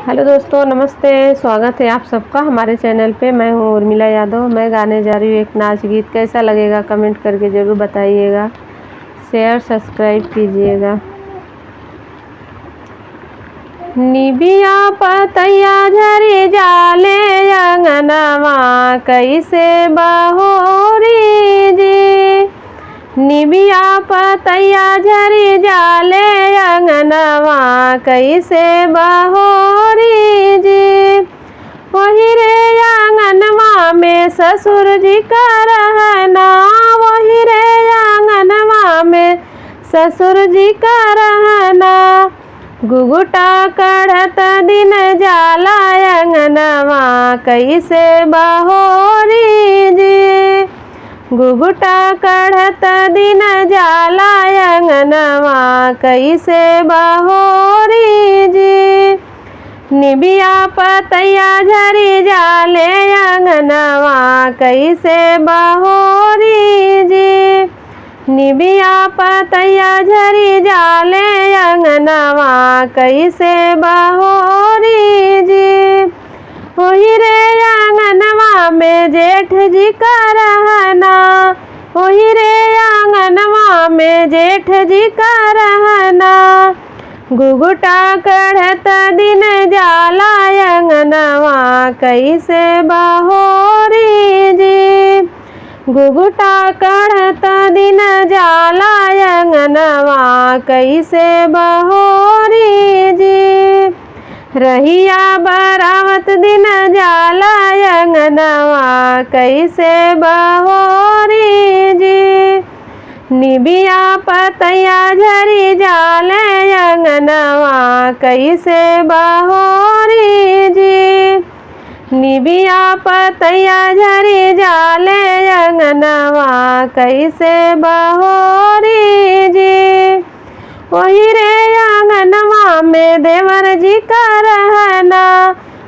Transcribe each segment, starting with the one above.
Hello दोस्तों, नमस्ते। स्वागत है आप सबका हमारे चैनल पे। मैं हूँ उर्मिला यादव। मैं गाने जा रही हूँ एक नाच गीत। कैसा लगेगा कमेंट करके ज़रूर बताइएगा। शेयर सब्सक्राइब कीजिएगा। निबिया पतैया झरी जाले अंगनवा कैसे बहोरी जी। निबिया पतैया झरी जाले अंगनवा कैसे बहोरी जी। वही रे आंगनवा में ससुर जी का रहना, वही रे आंगनवा में ससुर जी का रहना। घुघुटा कढ़त दिन जाला अंगनवा कैसे बहोरी जी। घुघुटा कढ़त दिन जाला अंगनवा कैसे बहोरी जी। निबिया पतैया झरी जाले अंगनवा कैसे बहोरी जी। निबिया पतैया झरी जाले अंगनवा कैसे बहोरी जी। वही रे आंगनवा में जेठ जी का रहना, वही रे आंगनवा में जेठ जी का रहना। घुघुटा कढ़त दिन जाला अंगनवा कैसे बहोरी जी। घुघुटा कढ़त दिन जाला अंगनवा कैसे बहोरी जी। रहिया बरावत दिन जाला अंगनवा कैसे बहोरी जी। निबिया पतैया झरी जाले अंगनवा कैसे बहोरी जी। निबिया पतैया झरी जाले अंगनवा कैसे बहोरी जी। वही रे आंगनवा में देवर जी का रहना,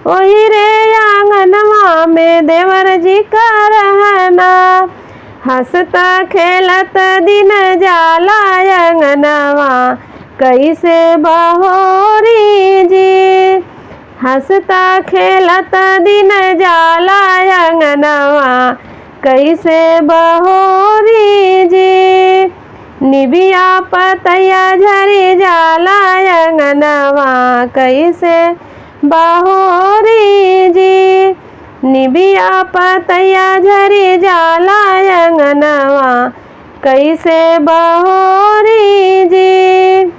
वही रे आंगनवा में देवर जी का रहना। हंसता खेलत दिन जाला अंगनवा कैसे बहोरी जी। हंसता खेलत दिन जाला अंगनवा कैसे बहोरी जी। निबिया पतैया झरी जाला अंगनवा कैसे बहोरी जी। निबिया पतैया झरी जाला अंगनवा कैसे बहोरी जी।